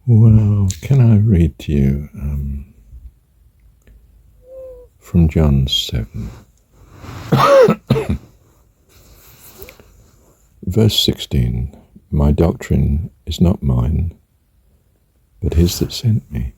Well, can I read to you from John 7, verse 16? My doctrine is not mine, but his that sent me.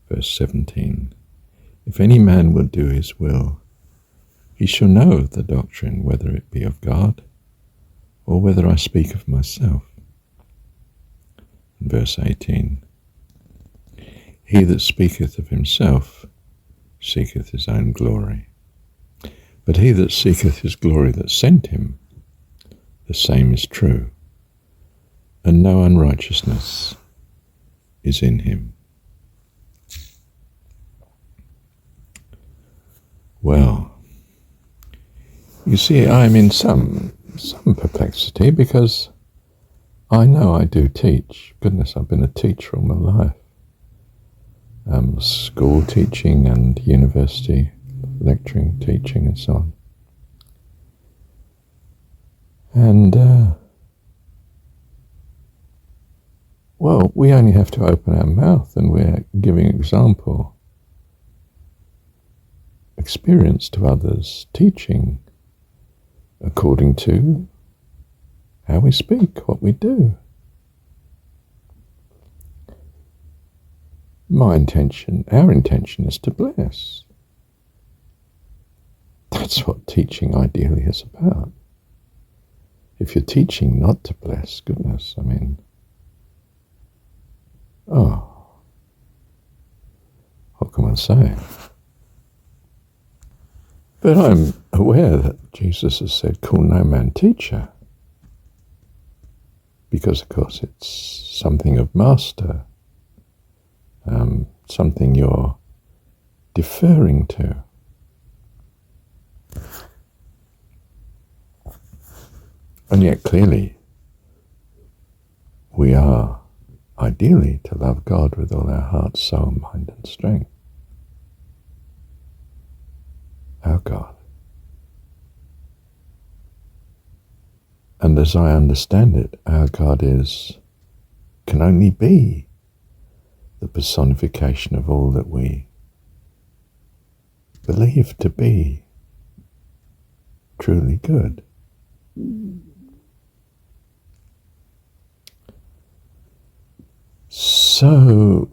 Verse 17. If any man will do his will, he shall know the doctrine, whether it be of God, or whether I speak of myself. Verse 18. He that speaketh of himself seeketh his own glory. But he that seeketh his glory that sent him, the same is true, and no unrighteousness is in him. Well, you see, I'm in some perplexity, because I know I do teach. Goodness, I've been a teacher all my life. School teaching and university lecturing, teaching, and so on. And, well, we only have to open our mouth and we're giving experience to others, teaching according to how we speak, what we do. Our intention is to bless. That's what teaching ideally is about. If you're teaching not to bless, goodness, I mean, what can one say? But I'm aware that Jesus has said, call no man teacher, because, of course, it's something of master, something you're deferring to. And yet, clearly, we are ideally to love God with all our heart, soul, mind, and strength. Our God. And as I understand it, our God can only be the personification of all that we believe to be truly good. So,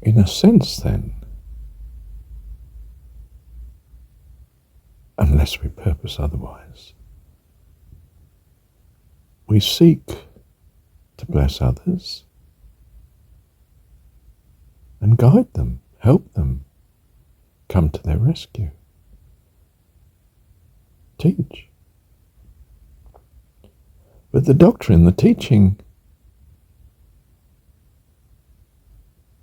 in a sense then, unless we purpose otherwise, we seek to bless others and guide them, help them, come to their rescue, teach. But the doctrine, the teaching,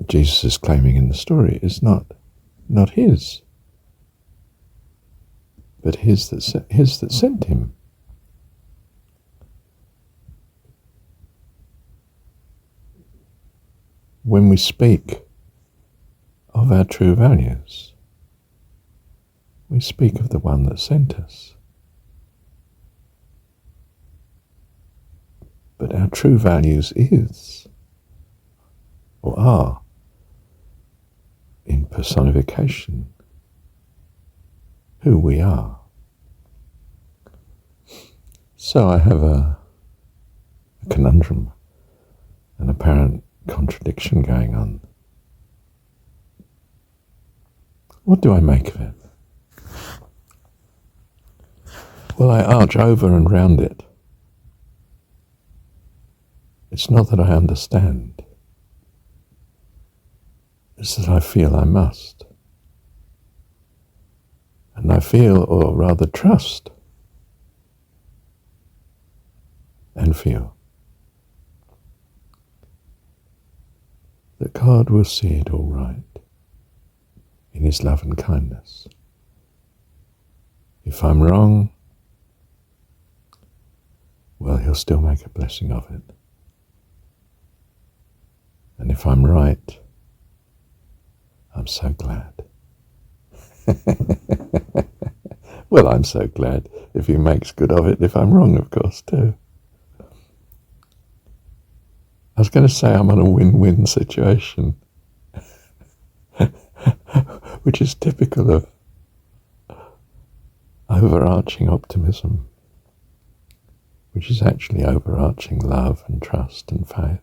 Jesus is claiming in the story, is not his, but his that sent him. When we speak of our true values, we speak of the one that sent us. But our true values are in personification who we are. So I have a conundrum, an apparent contradiction going on. What do I make of it? Well, I arch over and round it. It's not that I understand. It's that I feel I must. And I feel, or rather trust, and feel that God will see it all right in his love and kindness. If I'm wrong, well, he'll still make a blessing of it. And if I'm right, I'm so glad. Well, I'm so glad if he makes good of it, if I'm wrong, of course, too. was going to say I'm on a win-win situation, which is typical of overarching optimism, which is actually overarching love and trust and faith.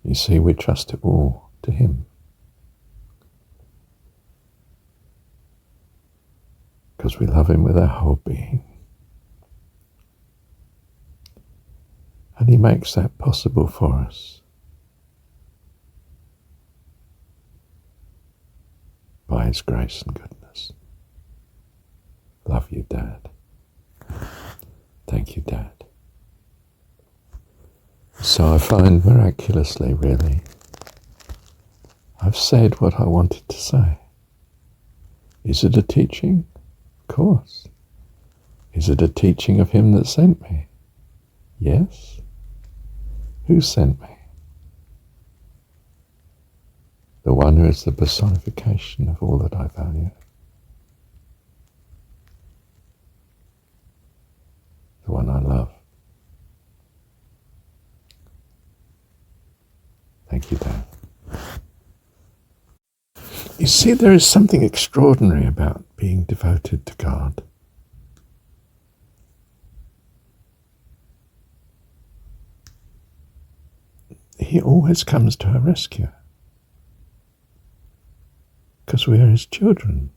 You see, we trust it all to him. Because we love him with our whole being. And he makes that possible for us by his grace and goodness. Love you, Dad. Thank you, Dad. So I find miraculously, really, I've said what I wanted to say. Is it a teaching? Of course. Is it a teaching of him that sent me? Yes. Who sent me? The one who is the personification of all that I value. The one I love. Thank you, Dad. You see, there is something extraordinary about being devoted to God. He always comes to our rescue. Because we are his children.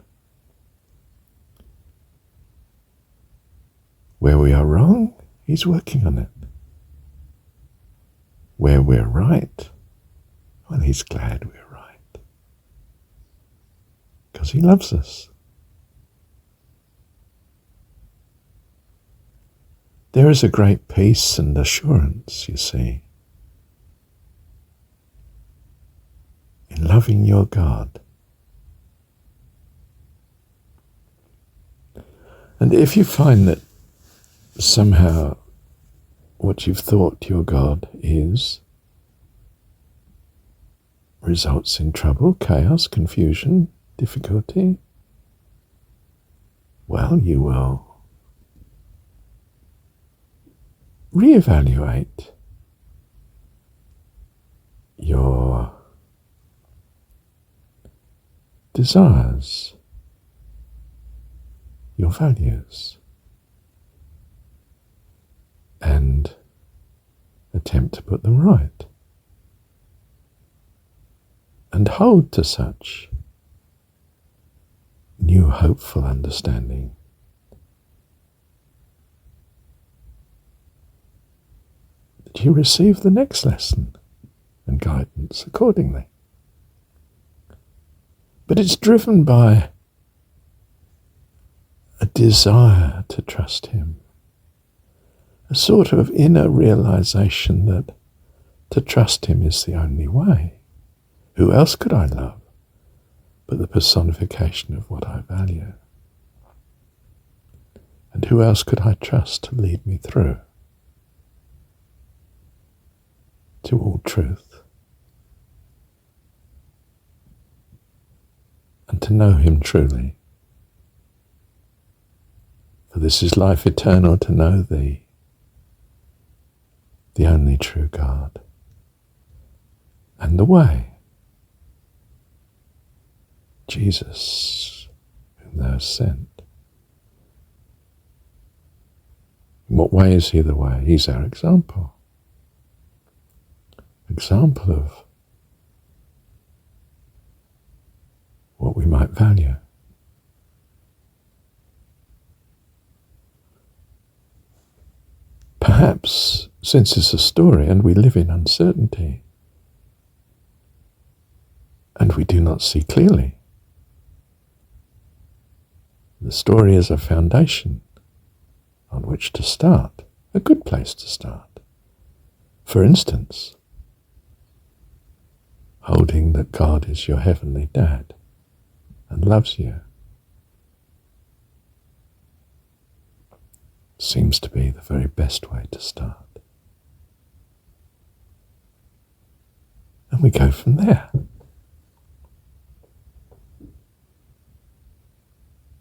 Where we are wrong, he's working on it. Where we're right, well, he's glad we're right. Because he loves us. There is a great peace and assurance, you see, in loving your God. And if you find that somehow what you've thought your God is results in trouble, chaos, confusion, difficulty, well, you will reevaluate your desires, your values, and attempt to put them right. And hold to such new hopeful understanding. That you receive the next lesson and guidance accordingly. But it's driven by a desire to trust him. A sort of inner realization that to trust him is the only way. Who else could I love but the personification of what I value? And who else could I trust to lead me through to all truth? And to know him truly. For this is life eternal, to know thee, the only true God, and the way, Jesus, whom thou hast sent. In what way is he the way? He's our example. Example of what we might value. Perhaps, since it's a story and we live in uncertainty, and we do not see clearly, the story is a foundation on which to start, a good place to start. For instance, holding that God is your heavenly Dad and loves you seems to be the very best way to start. And we go from there.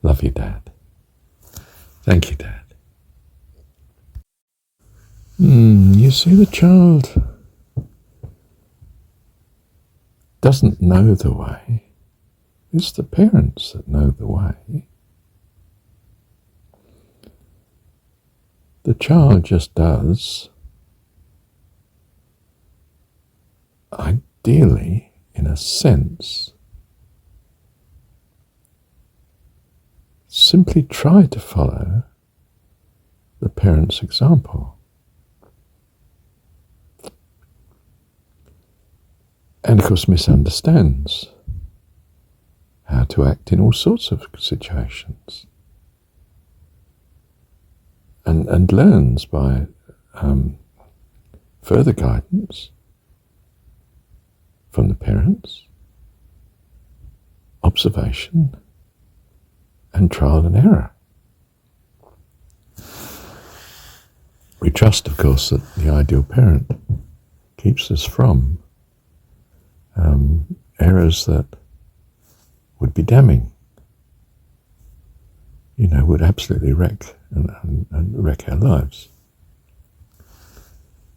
Love you, Dad. Thank you, Dad. You see, the child doesn't know the way. It's the parents that know the way. The child just does, ideally, in a sense, simply try to follow the parent's example. And of course misunderstands how to act in all sorts of situations. And learns by further guidance from the parents, observation, and trial and error. We trust, of course, that the ideal parent keeps us from errors that would be damning, would absolutely wreck and wreck our lives.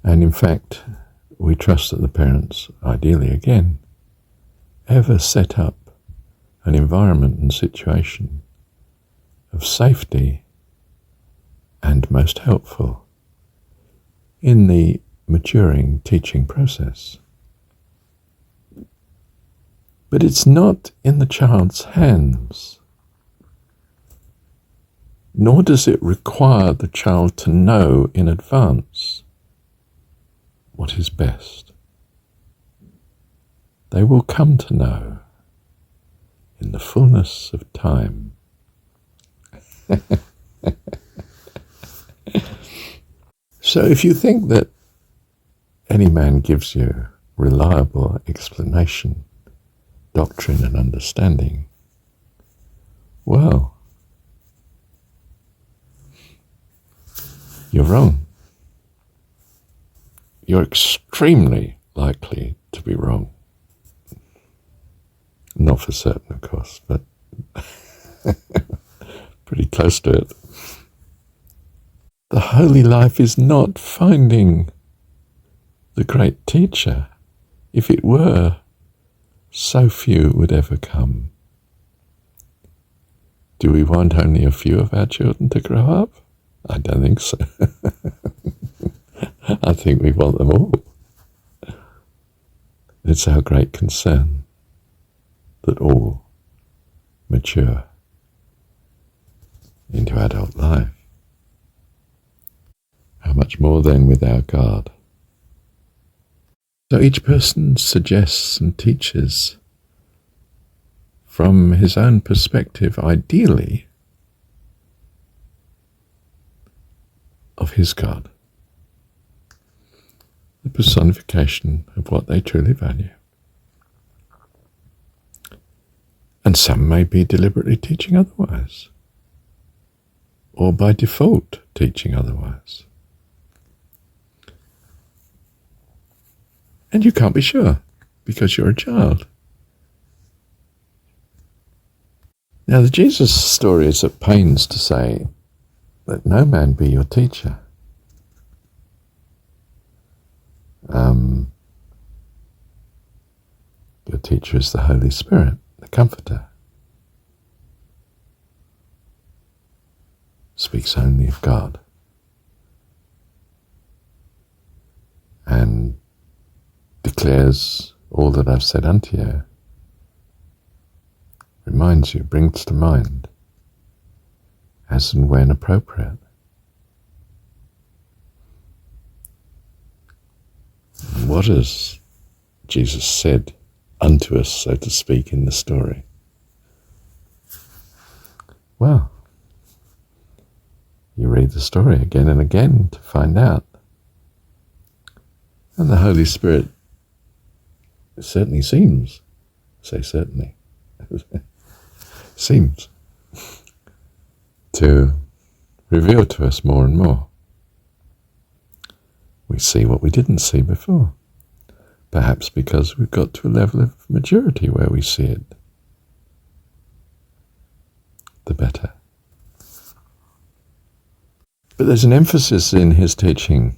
And in fact, we trust that the parents, ideally again, ever set up an environment and situation of safety and most helpful in the maturing teaching process. But it's not in the child's hands, nor does it require the child to know in advance what is best. They will come to know in the fullness of time. So if you think that any man gives you reliable explanation, doctrine and understanding, well, you're wrong. You're extremely likely to be wrong. Not for certain, of course, but pretty close to it. The holy life is not finding the great teacher. If it were, so few would ever come. Do we want only a few of our children to grow up? I don't think so. I think we want them all. It's our great concern that all mature into adult life. How much more then with our God? So each person suggests and teaches from his own perspective, ideally, of his God, the personification of what they truly value. And some may be deliberately teaching otherwise, or by default teaching otherwise. And you can't be sure, because you're a child. Now, the Jesus story is at pains to say, let no man be your teacher. Your teacher is the Holy Spirit, the Comforter. Speaks only of God. And declares all that I've said unto you. Reminds you, brings to mind, as and when appropriate. What has Jesus said unto us, so to speak, in the story? Well, you read the story again and again to find out. And the Holy Spirit certainly seems, say certainly, seems to reveal to us more and more. We see what we didn't see before, perhaps because we've got to a level of maturity where we see it, the better. But there's an emphasis in his teaching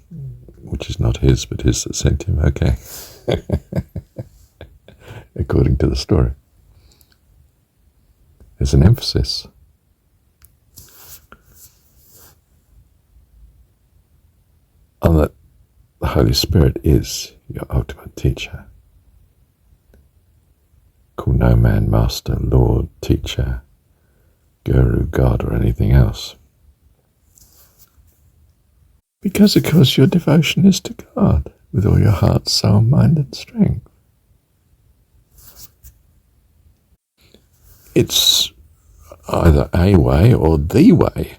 which is not his, but his that sent him. Okay. According to the story. There's an emphasis. On that the Holy Spirit is your ultimate teacher. Call no man master, Lord, teacher, guru, God, or anything else. Because, of course, your devotion is to God with all your heart, soul, mind, and strength. It's either a way or the way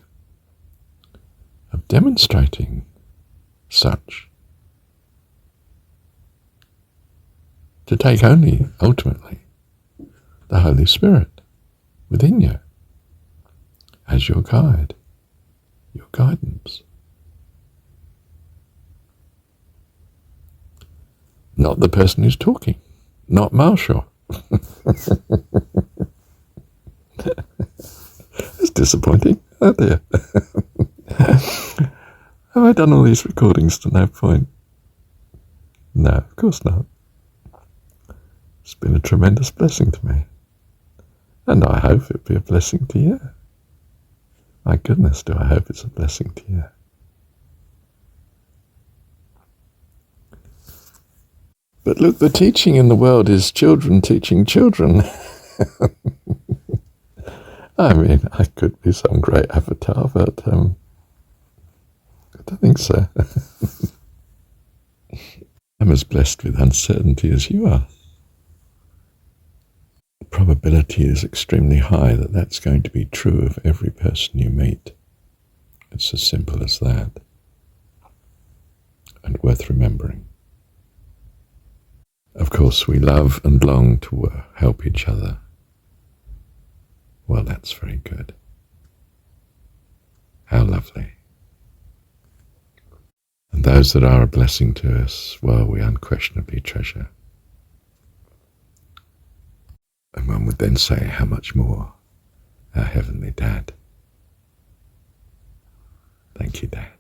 of demonstrating such. To take only, ultimately, the Holy Spirit within you as your guide, your guidance. Not the person who's talking, not Marshall. It's disappointing. Oh dear. Have I done all these recordings to no point? No, of course not. It's been a tremendous blessing to me. And I hope it'll be a blessing to you. My goodness, do I hope it's a blessing to you. But look, the teaching in the world is children teaching children. I mean, I could be some great avatar, but I don't think so. I'm as blessed with uncertainty as you are. The probability is extremely high that that's going to be true of every person you meet. It's as simple as that. And worth remembering. Of course, we love and long to help each other. Well, that's very good. How lovely. And those that are a blessing to us, well, we unquestionably treasure. And one would then say, how much more our Heavenly Dad. Thank you, Dad.